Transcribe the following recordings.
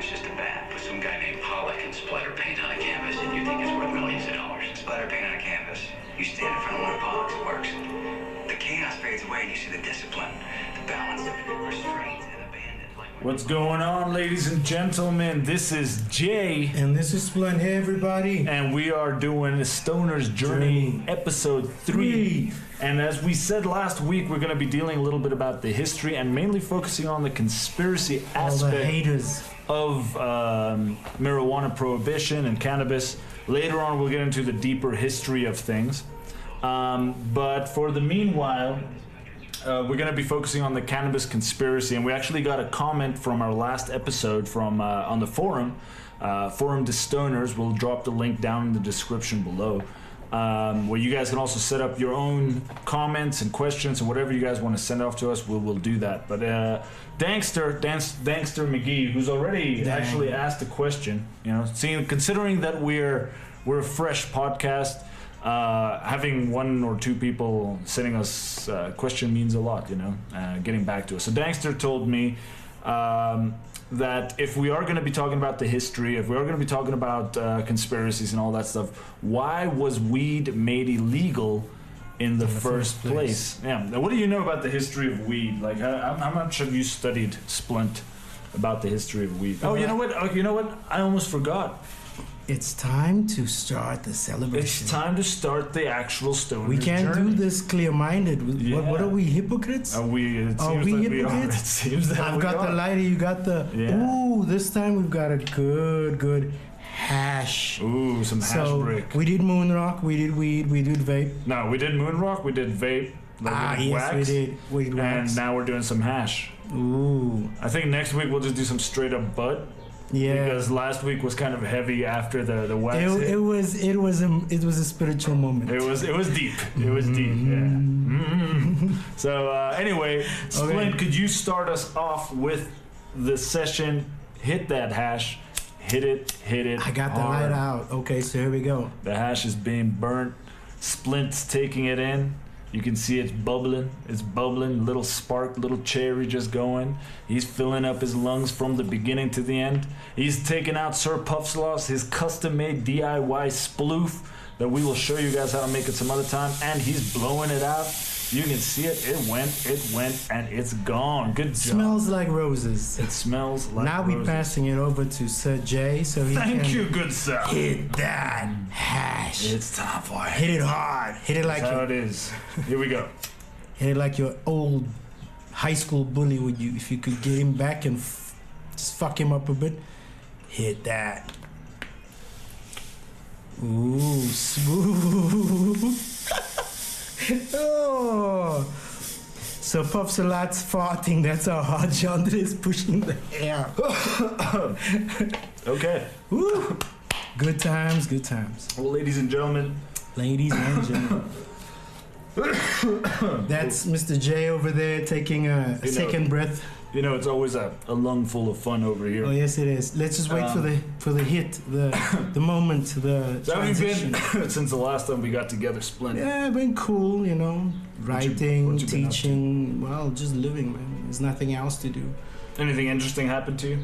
it's just a bat with some guy named Pollock and splatter paint on a canvas, and you think it's worth millions of dollars. Splatter paint on a canvas. You stand in front of one of Pollock's works. The chaos fades away, and you see the discipline, the balance, restraint, and abandon. What's going on, ladies and gentlemen? This is Jay. And this is Splint. Hey, everybody. And we are doing the Stoner's Journey, episode 3. And as we said last week, we're going to be dealing a little bit about the history and mainly focusing on the conspiracy aspect All the haters of marijuana prohibition and cannabis. Later on, we'll get into the deeper history of things. But for the meanwhile, we're going to be focusing on the cannabis conspiracy, and we actually got a comment from our last episode from on the forum, Forum to Stoners. We'll drop the link down in the description below, where you guys can also set up your own comments and questions and whatever you guys want to send off to us. We'll do that. But Dankster McGee, who's already actually asked a question, considering that we're a fresh podcast. Having one or two people sending us a question means a lot, getting back to us. So Dankster told me that if we are going to be talking about the history, if we are going to be talking about conspiracies and all that stuff, why was weed made illegal in the first place? Yeah. Now, what do you know about the history of weed? Like, how much have you studied, Splint, about the history of weed? Oh, you know what? I almost forgot. It's time to start the celebration. It's time to start the actual Stoner's We can't journey. do this clear-minded. What are we, hypocrites? Are we hypocrites? It seems that I've got the lighter, you got the... Yeah. Ooh, this time we've got a good hash. Ooh, some hash brick. We did moon rock, we did weed, we did vape. No, we did moon rock, we did vape. Yes, we did. We did wax. And now we're doing some hash. Ooh. I think next week we'll just do some straight up bud. Yeah, because last week was kind of heavy after the wax. It was a spiritual moment. It was deep. It was deep. Yeah. Mm-hmm. So anyway, Splint, could you start us off with the session? Hit that hash. Hit it. I got the light out. Okay, so here we go. The hash is being burnt. Splint's taking it in. You can see it's bubbling, little spark, little cherry just going. He's filling up his lungs from the beginning to the end. He's taking out Sir Puffsloss, his custom-made DIY sploof that we will show you guys how to make it some other time, and he's blowing it out. You can see it, it went, and it's gone. Good job. Smells like roses. It smells like now roses. We're passing it over to Sir Jay, so he Thank you, good sir. Hit that hash. It's time for it. Hit it hard. Hit it like That's how it is. Here we go. Hit it like your old high school bully would you. If you could get him back and just fuck him up a bit, hit that. Ooh, smooth. Oh, so Puffs a lot's farting. That's how hard John is pushing the air. Okay. Woo. Good times. Well, ladies and gentlemen. That's Mr. J over there taking a second breath. It's always a lung full of fun over here. Oh yes, it is. Let's just wait for the hit, the moment, the transition. How have you been since the last time we got together, Splint? Yeah, been cool. Writing, what you teaching. Well, just living, man. There's nothing else to do. Anything interesting happened to you?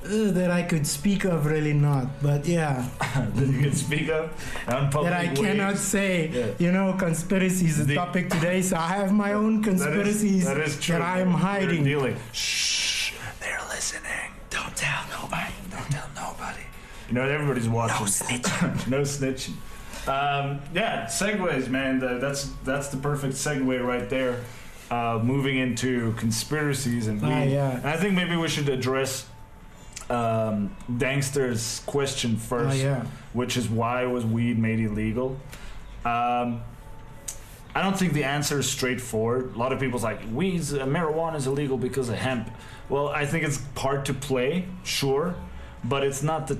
That I could speak of, really not. But yeah. That you can speak of? That I cannot say. Yeah. Conspiracy is the topic today, so I have my own conspiracies that is true. I am hiding. Shh, they're listening. Don't tell nobody. Everybody's watching. No snitching. No snitching. Segues, man. That's the perfect segue right there. Moving into conspiracies and weed. And I think maybe we should address Dankster's question first, which is why was weed made illegal? I don't think the answer is straightforward. A lot of people's like, marijuana is illegal because of hemp. Well, I think it's part to play, sure, but it's not the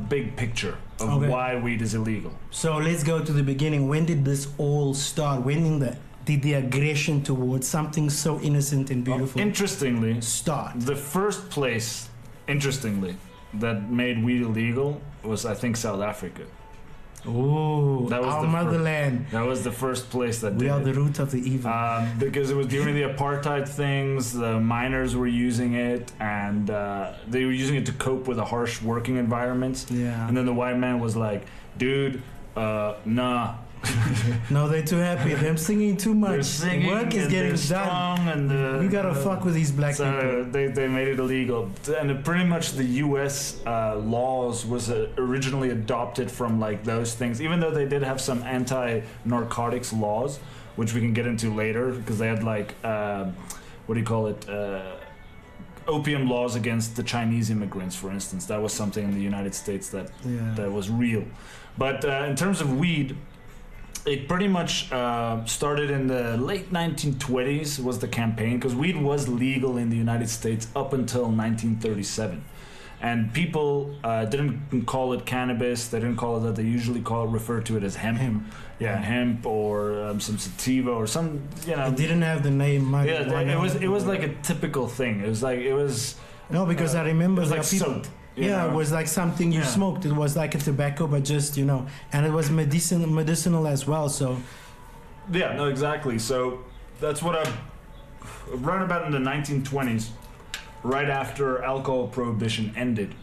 big picture of why weed is illegal. So let's go to the beginning. When did this all start? When did the aggression towards something so innocent and beautiful interestingly start? The first place, that made weed illegal was, I think, South Africa. Oh, That was our the motherland. That was the first place that We did are it. the root of the evil. Because it was during the apartheid things, the miners were using it, and they were using it to cope with a harsh working environment. Yeah. And then the white man was like, dude, nah. No, they're too happy. They're singing too much. They're singing, Work is and getting they're done. strong, and We gotta fuck with these black people. so they made it illegal. And pretty much the U.S. Laws was originally adopted from like those things, even though they did have some anti-narcotics laws, which we can get into later, because they had like, what do you call it? Opium laws against the Chinese immigrants, for instance. That was something in the United States that was real. But in terms of weed, it pretty much started in the late 1920s was the campaign, because weed was legal in the United States up until 1937. And people didn't call it cannabis. They didn't call it that. They usually refer to it as hemp. Yeah, hemp or some sativa or some, you know. It didn't have the name. Yeah, it was like a typical thing. It was. No, because I remember It was there like are people. soap. Yeah, know? it was like something you Yeah. smoked. It was like a tobacco, but just and it was medicinal as well. So Yeah, no, exactly. So that's what right about in the 1920s, right after alcohol prohibition ended.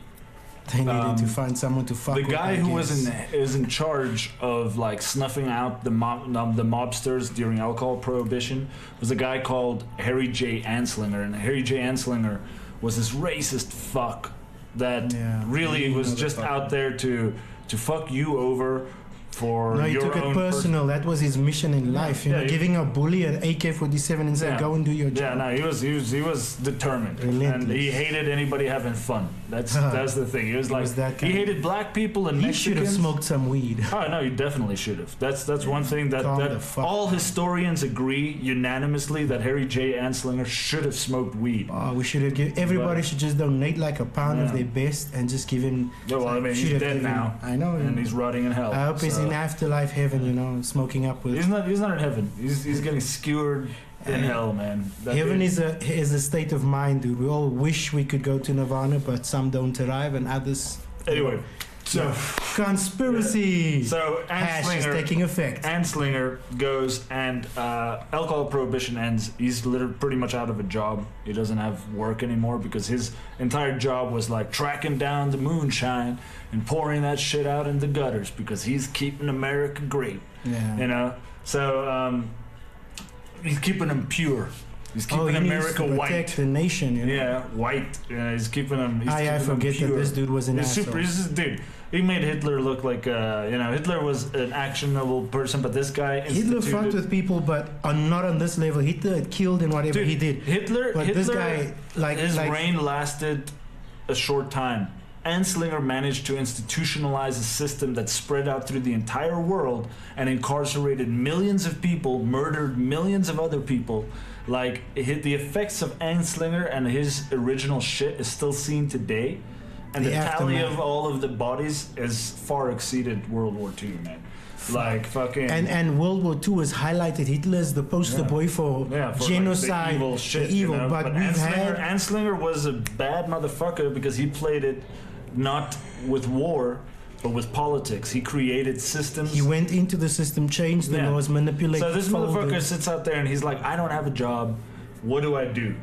they needed to find someone to fuck The with. guy I who guess. is in charge of like snuffing out the mobsters during alcohol prohibition was a guy called Harry J. Anslinger, and Harry J. Anslinger was this racist fuck that really was just out there to fuck you over for No, he your took it own personal. That was his mission in life. Yeah, he- Giving a bully an AK-47 and saying, Yeah. "Go and do your Yeah, job." no, he was determined, and Relentless. he hated anybody having fun. That's the thing. He was like was that he guy. hated black people and He should have Mexicans. smoked some weed. Oh no, you definitely should have. That's one thing that, Calm the that fuck all down. historians agree unanimously that Harry J. Anslinger should have smoked weed. Oh, we should have given. Everybody should just donate like a pound of Yeah. their best and just give him. Yeah, well, I mean, should he's have dead given now, him- I know. and he's rotting in hell. I hope he's so- in afterlife heaven. Smoking up with. He's not in heaven. He's getting skewered in hell, man. That Heaven dude- is a state of mind, dude. We all wish we could go to Nirvana, but some don't arrive, and others. Anyway, so Conspiracy. so Hash is Anslinger. taking effect. Anslinger goes and alcohol prohibition ends. He's literally pretty much out of a job. He doesn't have work anymore because his entire job was like tracking down the moonshine and pouring that shit out in the gutters because he's keeping America great. Yeah. You know? So he's keeping them pure. He's keeping he needs America to protect white. the nation. Yeah, white. Yeah, he's keeping them. He's I keeping them forget that pure. this dude was an He's asshole. super. He's just, dude. He made Hitler look like Hitler was an actionable person, but this guy Hitler instituted- fucked with people, but not on this level. Hitler had killed in whatever Dude, he did. Hitler. But Hitler, this guy, his reign lasted a short time. Anslinger managed to institutionalize a system that spread out through the entire world and incarcerated millions of people, murdered millions of other people. Like the effects of Anslinger and his original shit is still seen today, and the tally aftermath. of all of the bodies has far exceeded World War II, man. Like fucking. And World War II has highlighted Hitler as the poster boy for, Yeah, for genocide, like, the evil shit. the evil. You know? But we've Anslinger was a bad motherfucker because he played it not with war, but with politics. He created systems. he went into the system, changed the Yeah. laws, manipulated. So this folded. motherfucker sits out there and he's like, I don't have a job. What do I do?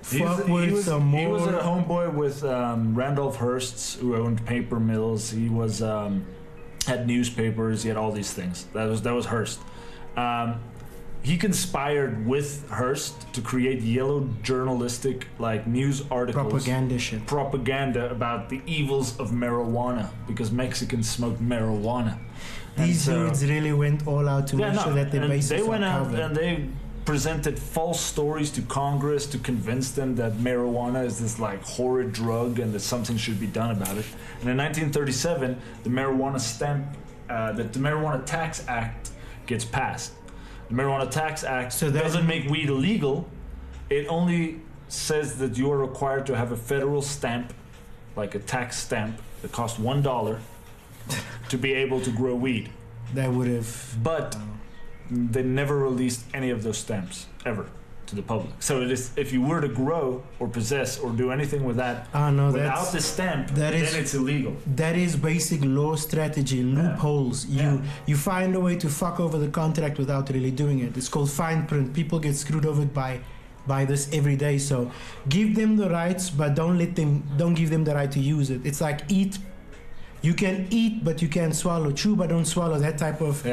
Fuck with some he was more. a homeboy with Randolph Hearst, who owned paper mills. He was had newspapers. He had all these things. That was Hearst. He conspired with Hearst to create yellow journalistic like news articles. propaganda shit. Propaganda about the evils of marijuana because Mexicans smoked marijuana. And These so- dudes really went all out to make sure that their and bases they are went out covered. and they presented false stories to Congress to convince them that marijuana is this like horrid drug and that something should be done about it. And in 1937, the marijuana the Marijuana Tax Act gets passed. The Marijuana Tax Act So that- doesn't make weed illegal. It only says that you are required to have a federal stamp, like a tax stamp that costs $1 to be able to grow weed. That would have. But they never released any of those stamps ever to the public. So it is, if you were to grow or possess or do anything with that without the stamp, then it's illegal. That is basic law strategy, loopholes. You find a way to fuck over the contract without really doing it. It's called fine print. People get screwed over by this every day. So give them the rights, but don't give them the right to use it. It's like eat. You can eat, but you can't swallow. Chew, but don't swallow. That type of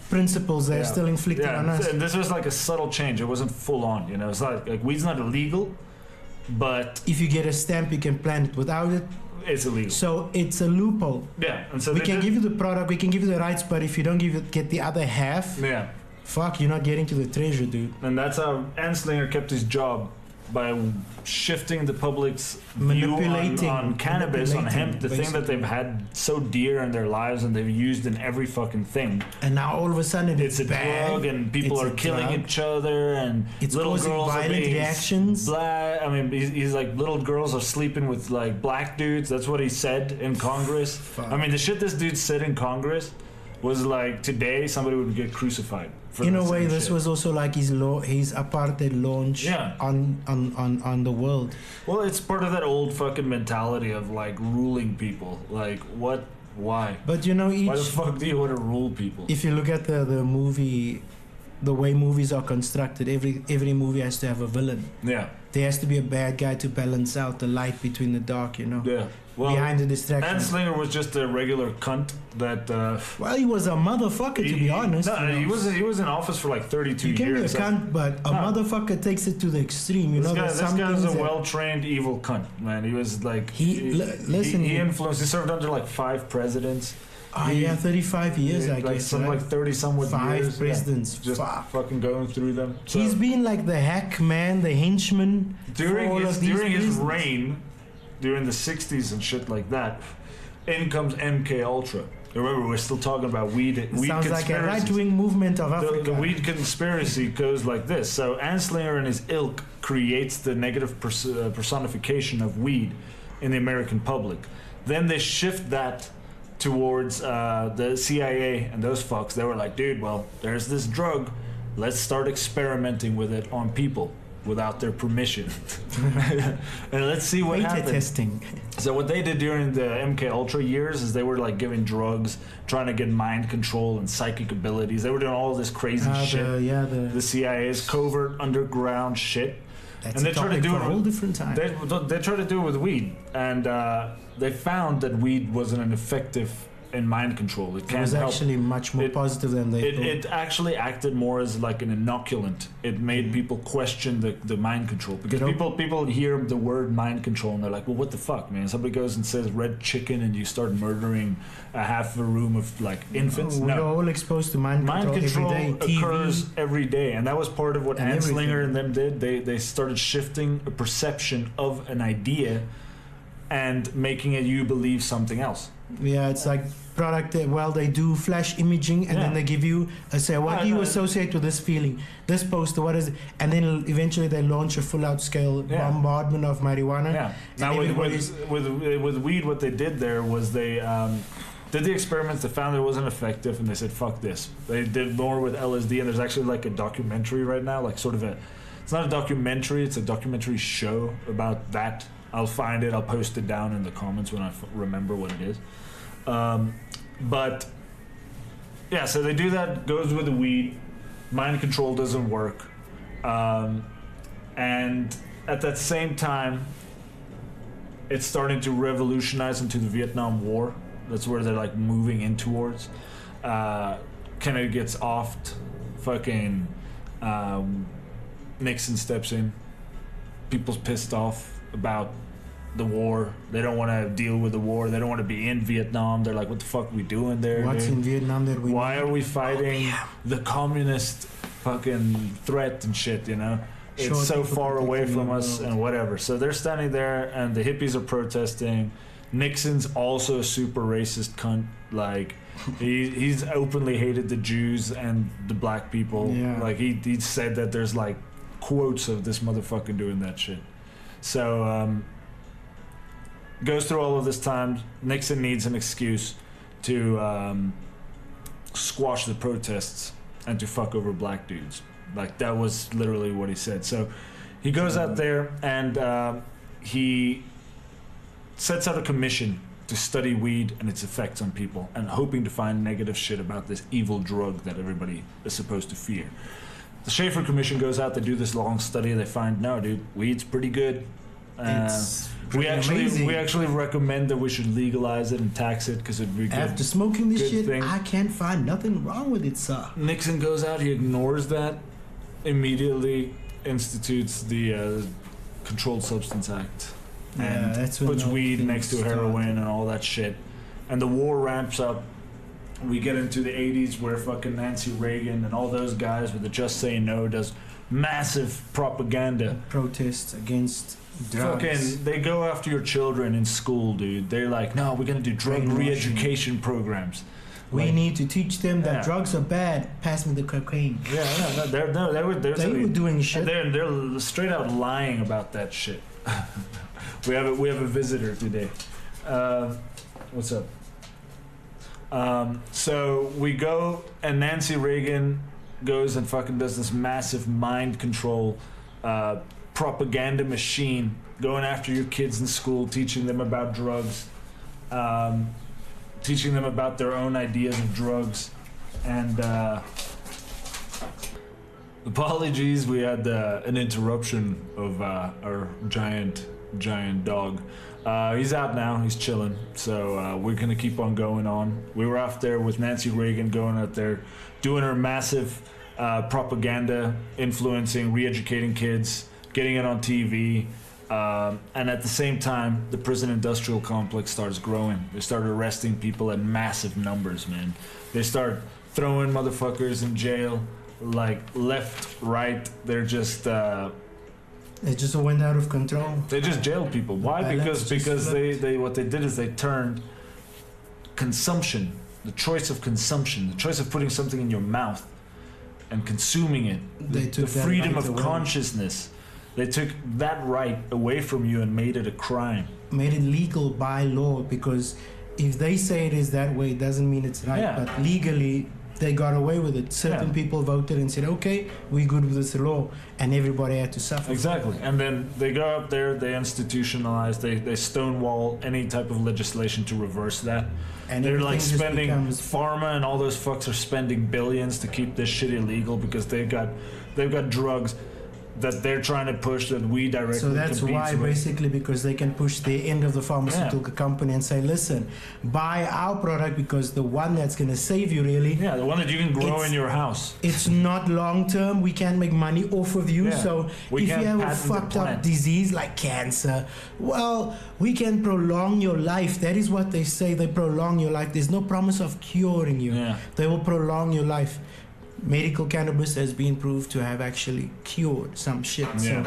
principles they're still inflicted on us. And this was like a subtle change. It wasn't full on, you know. It's like weed's not illegal, but if you get a stamp, you can plant it. Without it, it's illegal. So it's a loophole. Yeah, and so we can give you the product, we can give you the rights, but if you don't get the other half, fuck, you're not getting to the treasure, dude. And that's how Anslinger kept his job, by shifting the public's view on cannabis, on hemp, the thing that they've had so dear in their lives and they've used in every fucking thing. And now all of a sudden it's a drug, and people are killing each other, and it's little girls violent are being reactions. I mean, he's like, little girls are sleeping with like black dudes. That's what he said in Congress. Fuck. I mean, the shit this dude said in Congress was like, today somebody would get crucified. In a way, this was also like his apartheid launch on the world. Well, it's part of that old fucking mentality of like ruling people. Like, what? Why? But you know, why the fuck do you want to rule people? If you look at the movie, the way movies are constructed, every movie has to have a villain. Yeah. There has to be a bad guy to balance out the light between the dark, you know. Yeah. Well, behind the distraction. Anslinger was just a regular cunt that. Well, he was a motherfucker, to be honest. No, he was in office for like 32 years. You can be a cunt, but a motherfucker takes it to the extreme. You know, this guy's a well-trained evil cunt, man. He was like he influenced. He served under like 5 presidents. 35 years, I like guess. Some like 30-somewhat years. 5 presidents. Just fucking going through them. So, he's been like the hack man, the henchman. During his reign, during the 60s and shit like that, in comes MK Ultra. Remember, we're still talking about weed. Sounds like a right-wing movement of Africa. The weed conspiracy goes like this. So Anslinger and his ilk creates the negative personification of weed in the American public. Then they shift that towards the CIA and those fucks. They were like, dude, well, there's this drug. Let's start experimenting with it on people without their permission. And let's see what happens. Testing. So what they did during the MK Ultra years is they were like giving drugs, trying to get mind control and psychic abilities. They were doing all this crazy shit. The CIA's covert underground shit. That's and they try to do it a whole different time. They try to do it with weed, and they found that weed wasn't an effective in mind control. It was actually much more positive than they thought. It actually acted more as like an inoculant. It made people question the mind control, because people hear the word mind control and they're like, well, what the fuck, man? Somebody goes and says red chicken and you start murdering half a room of like infants. We're all exposed to mind control every day. Occurs every day, and that was part of what Anslinger and them did. They started shifting a perception of an idea and making it you believe something else. Yeah, it's like product. Well, they do flash imaging, and then they give you say, what do you associate with this feeling? This poster, what is it? And then eventually they launch a full-out scale bombardment of marijuana. Yeah. Now with weed, what they did there was they did the experiments. They found it wasn't effective, and they said, fuck this. They did more with LSD, and there's actually like a documentary right now, like sort of it's not a documentary, it's a documentary show about that. I'll find it. I'll post it down in the comments when I remember what it is. But yeah, so they do that. Goes with the weed. Mind control doesn't work. And at that same time, it's starting to revolutionize into the Vietnam War. That's where they're like moving in towards. Kennedy gets offed. Fucking Nixon steps in. People's pissed off about the war. They don't want to deal with the war. They don't want to be in Vietnam. They're like, what the fuck are we doing there? What's in Vietnam that we Why are we fighting the communist fucking threat and shit, you know? It's so far away from us and whatever. So they're standing there and the hippies are protesting. Nixon's also a super racist cunt. Like, he's openly hated the Jews and the black people. Yeah. Like, he said that there's like quotes of this motherfucker doing that shit. So, goes through all of this time. Nixon needs an excuse to squash the protests and to fuck over black dudes. Like, that was literally what he said. So he goes out there and he sets out a commission to study weed and its effects on people, and hoping to find negative shit about this evil drug that everybody is supposed to fear. The Schaefer Commission goes out, they do this long study, they find, no, dude, weed's pretty good. It's pretty amazing. We actually recommend that we should legalize it and tax it because it'd be good. After smoking this good shit, thing. I can't find nothing wrong with it, sir. Nixon goes out, he ignores that, immediately institutes the Controlled Substance Act. And that's when puts weed things next to start. heroin and all that shit. And the war ramps up. We get into the 80s where fucking Nancy Reagan and all those guys with the Just Say No does massive propaganda. Protests against drugs. Fucking, they go after your children in school, dude. They're like, no, we're gonna do drug Brainwashing. re-education programs. We need to teach them that Yeah. drugs are bad. Pass me the cocaine. Yeah, they were doing shit. They're straight out lying about that shit. We have a visitor today. What's up? So we go, and Nancy Reagan goes and fucking does this massive mind control propaganda machine, going after your kids in school, teaching them about drugs, teaching them about their own ideas of drugs, and apologies, we had an interruption of our giant dog. He's out now, he's chilling, so we're gonna keep on going on. We were out there with Nancy Reagan, going out there doing her massive propaganda, influencing, re-educating kids, getting it on TV, and at the same time the prison industrial complex starts growing. They start arresting people in massive numbers, man. They start throwing motherfuckers in jail, like left, right. They're just It just went out of control. they just jailed people. Why? Balance Because just they what they did is they turned consumption, the choice of consumption, the choice of putting something in your mouth and consuming it, They took the that freedom right of away. consciousness. They took that right away from you and made it a crime. Made it legal by law, because if they say it is that way, it doesn't mean it's right. Yeah. But legally, they got away with it. Certain Yeah. people voted and said, okay, we're good with this law, and everybody had to suffer. Exactly. And then they go up there, they institutionalize, they stonewall any type of legislation to reverse that. And They're everything like just spending, becomes- pharma and all those fucks are spending billions to keep this shit illegal because they've got drugs that they're trying to push that we directly So that's competes why, with. basically, because they can push the end of the pharmaceutical company and say, listen, buy our product, because the one that's going to save you really, Yeah, the one that you can grow It's- in your house. it's not long term. We can't make money off of you. Yeah. So We if can't you have a patent the fucked up plant. disease like cancer, well, we can prolong your life. That is what they say. They prolong your life. There's no promise of curing you. Yeah. They will prolong your life. Medical cannabis has been proved to have actually cured some shit. Yeah. So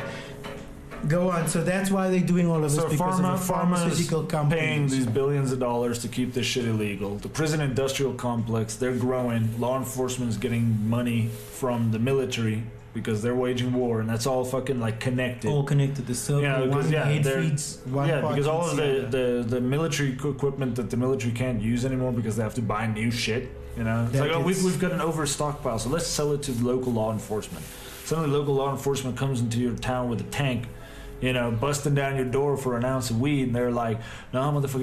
go on. So that's why they're doing all of this, So because of the pharma pharmaceutical is paying companies. these billions of dollars to keep this shit illegal. The prison industrial complex, they're growing. Law enforcement is getting money from the military because they're waging war, and that's all fucking like connected. All connected. The circle. Yeah, because, one yeah, head they're- feeds one Yeah, part because all of feeds the other. the military equipment that the military can't use anymore because they have to buy new shit. You know, it's That like, oh, gets- we've got an overstockpile, so let's sell it to local law enforcement. Suddenly, local law enforcement comes into your town with a tank, you know, busting down your door for an ounce of weed, and they're like, "No, motherfucker,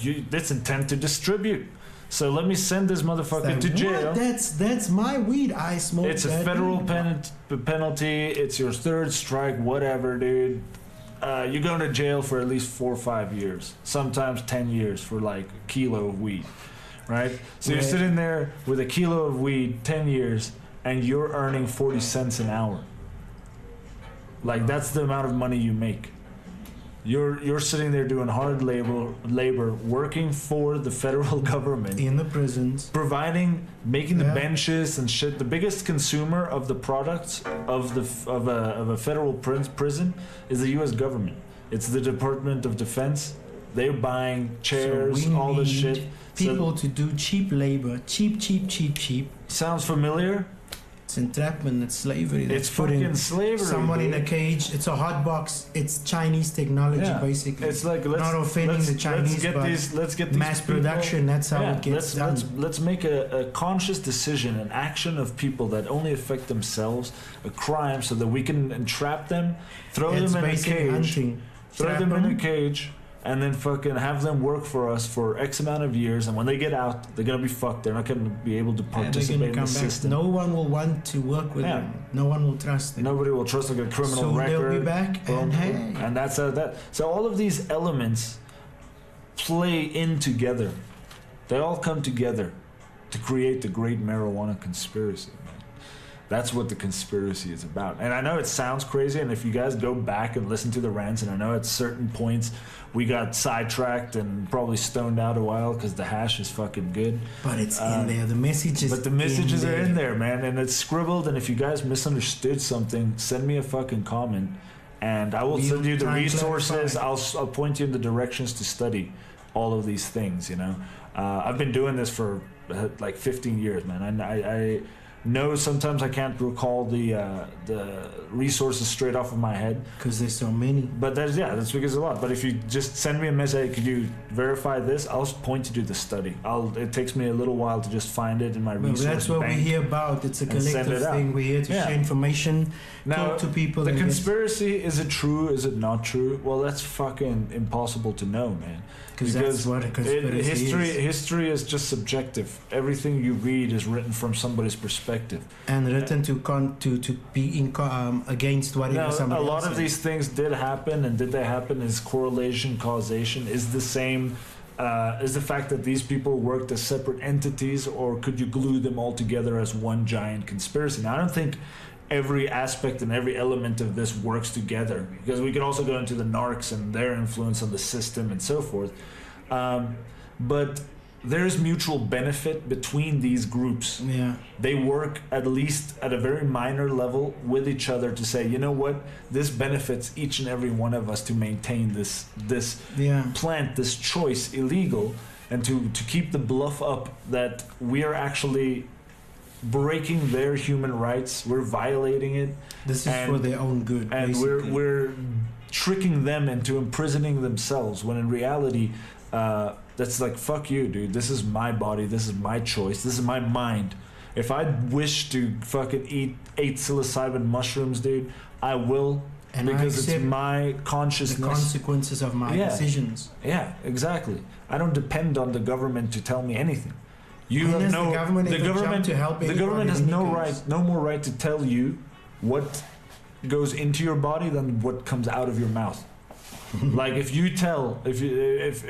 you it's intent to distribute. So let me send this motherfucker Like, to jail." what? That's my weed. I smoke. It's a that federal weed. penalty. It's your third strike, whatever, dude. You go to jail for at least 4 or 5 years, sometimes 10 years for like a kilo of weed, right? So you're Right. sitting there with a kilo of weed, 10 years, and you're earning 40 cents an hour. Like, that's the amount of money you make. You're sitting there doing hard labor, working for the federal government, In the prisons. providing, making the Yeah. benches and shit. The biggest consumer of the products of a federal prison is the U.S. government. It's the Department of Defense. They're buying chairs, So we all this need shit. People to do cheap labor. Cheap. Sounds familiar? It's entrapment. It's slavery. It's fucking slavery. Someone dude. in a cage. It's a hot box. It's Chinese technology, basically. It's like not offending the Chinese, let's get these mass people, production. That's how it gets done. Let's make a conscious decision, an action of people that only affect themselves, a crime, so that we can entrap them, throw them in a cage, hunting. throw them in a cage, and then fucking have them work for us for X amount of years, and when they get out, they're gonna be fucked. They're not gonna be able to participate in the system. No one will want to work with them. No one will trust them. Nobody will trust like a criminal record. So they'll be back, and hey. And that's that. So all of these elements play in together. They all come together to create the great marijuana conspiracy. That's what the conspiracy is about. And I know it sounds crazy, and if you guys go back and listen to the rants, and I know at certain points we got sidetracked and probably stoned out a while because the hash is fucking good. But it's in there. The messages. But the messages are in there, man, and it's scribbled. And if you guys misunderstood something, send me a fucking comment, and I will send you the resources. I'll point you in the directions to study all of these things. You know, I've been doing this for like 15 years, man. I know sometimes I can't recall the resources straight off of my head because there's so many. But that's because there's a lot. But if you just send me a message, could you verify this? I'll point you to the study. It takes me a little while to just find it in my resource bank. That's what we're here about. It's a collective thing. We're here to share information, talk to people. The conspiracy, is it true? Is it not true? Well, that's fucking impossible to know, man. Because that's what a conspiracy is. History is just subjective. Everything you read is written from somebody's perspective and written to be against whatever somebody else. A lot of these things did happen, and did they happen? Is correlation, causation is the same? Is the fact that these people worked as separate entities, or could you glue them all together as one giant conspiracy? Now, I don't think every aspect and every element of this works together, because we could also go into the narcs and their influence on the system and so forth. But there's mutual benefit between these groups. Yeah. They work at least at a very minor level with each other to say, you know what, this benefits each and every one of us to maintain this plant, this choice illegal, and to keep the bluff up that we are actually breaking their human rights. We're violating it. This is for their own good. And basically. we're tricking them into imprisoning themselves, when in reality that's like, fuck you, dude. This is my body. This is my choice. This is my mind. If I wish to fucking eat 8 psilocybin mushrooms, dude, I will. And because it's my consciousness. The consequences of my decisions. Yeah, exactly. I don't depend on the government to tell me anything. The government has no more right to tell you what goes into your body than what comes out of your mouth. Like if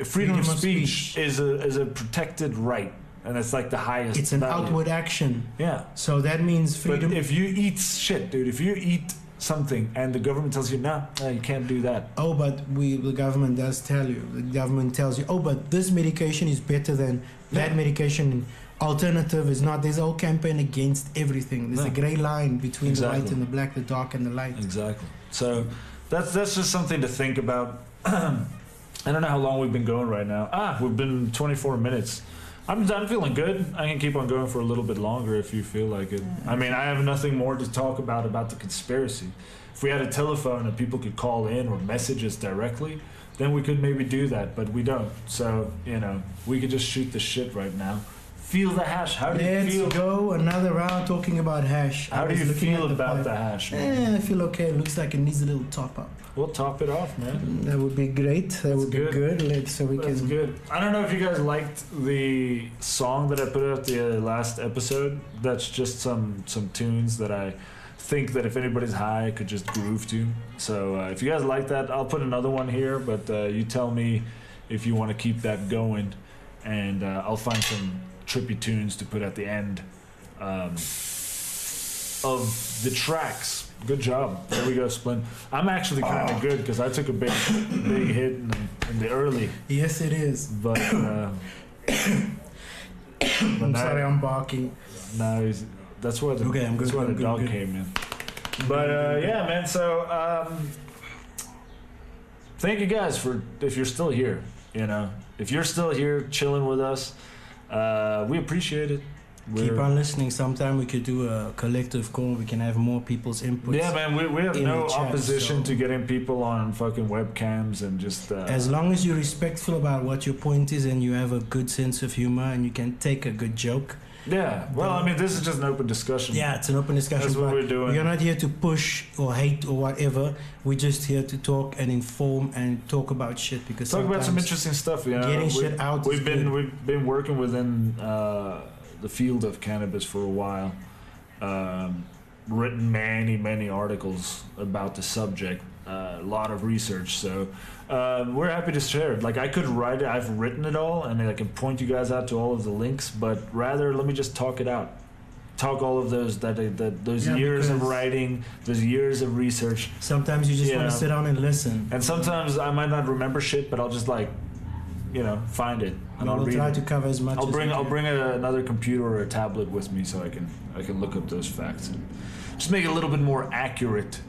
freedom of speech is a protected right, and it's like the highest. It's an outward action. Yeah. So that means freedom. But if you eat shit, dude, if you eat something and the government tells you, no, you can't do that. Oh, but the government does tell you. The government tells you, oh, but this medication is better than that medication. Alternative is not. There's a whole campaign against everything. There's a grey line between the white and the black, the dark and the light. Exactly. So that's just something to think about. I don't know how long we've been going right now. We've been 24 minutes. I'm feeling good. I can keep on going for a little bit longer if you feel like it. I mean, I have nothing more to talk about the conspiracy. If we had a telephone and people could call in or message us directly, then we could maybe do that, but we don't. So, we could just shoot the shit right now. Feel the hash. How do you feel? Let's go another round talking about hash. How do you feel about the hash, man? I feel okay. It looks like it needs a little top up. We'll top it off, man. That would be great. That would be good. That's good. I don't know if you guys liked the song that I put out the last episode. That's just some tunes that I think that if anybody's high, I could just groove to. So if you guys like that, I'll put another one here. But you tell me if you want to keep that going, and I'll find some trippy tunes to put at the end of the tracks. Good job. There we go, Splint. I'm actually kind of good because I took a big hit in the early. Yes, it is. But I'm sorry, I'm barking. No, that's why the dog came in. But yeah, man. So thank you guys for if you're still here. If you're still here chilling with us. We appreciate it. Keep on listening. Sometime we could do a collective call. We can have more people's input. Yeah, man, we have in no the chat, opposition so- to getting people on fucking webcams and just. As long as you're respectful about what your point is and you have a good sense of humor and you can take a good joke. Yeah, well, I mean, this is just an open discussion. Yeah, it's an open discussion. That's what but we're doing. We're not here to push or hate or whatever. We're just here to talk and inform and talk about shit because Talk about some sometimes interesting stuff. You know, getting shit out is We've good. been working within the field of cannabis for a while. Written many articles about the subject. A lot of research. So we're happy to share it. Like I could write it. I've written it all, and I can point you guys out to all of the links. But rather, let me just talk it out. Talk all of those those Yeah, years of because- writing, those years of research. Sometimes you just Yeah. want to sit down and listen. And sometimes I might not remember shit, but I'll just like, find it and I'll We'll read try it. to cover as much as we I'll can. bring another computer or a tablet with me so I can look up those facts and just make it a little bit more accurate,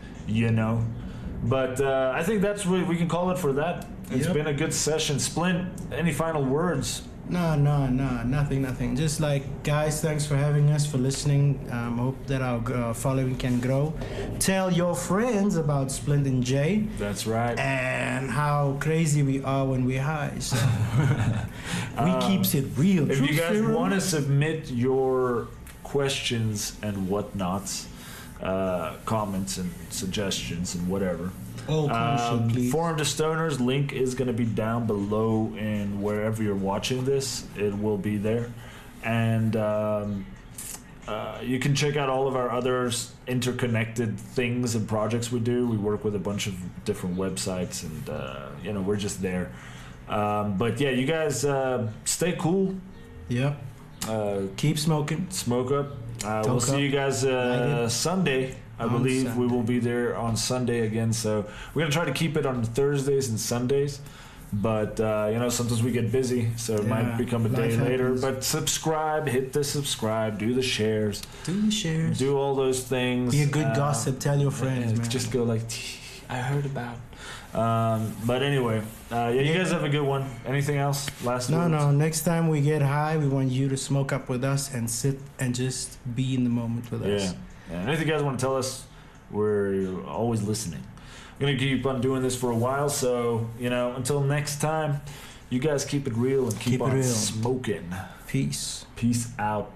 But I think that's what we can call it for that. It's Yep. been a good session. Splint, any final words? No, nothing. Just like, guys, thanks for having us, for listening. Hope that our following can grow. Tell your friends about Splint and Jay That's right. and how crazy we are when we're high. So we keeps it real. If you guys Truth want to submit your questions and whatnots, comments and suggestions and whatever, all conscious, please. Forum to Stoners link is going to be down below in wherever you're watching this. It will be there, and you can check out all of our other interconnected things and projects we do. We work with a bunch of different websites, and we're just there. But yeah, you guys stay cool. Yep. Keep smoking. Smoke up. We'll Toke see up. you guys Like it. Sunday. I On believe we Sunday. will be there on Sunday again. So we're gonna try to keep it on Thursdays and Sundays. But sometimes we get busy, so it might Yeah, become a day life later. happens. But subscribe, hit the subscribe, do the shares, Do the shares. do all those things. Be a good gossip. Tell your friends, man. Just go like, I heard about. But anyway, you guys have a good one. Anything else? Last words? No. Next time we get high, we want you to smoke up with us and sit and just be in the moment with us. Yeah. Anything you guys want to tell us, we're always listening. We're going to keep on doing this for a while, so, until next time, you guys keep it real and keep Keep it on real. smoking. Peace. Peace out.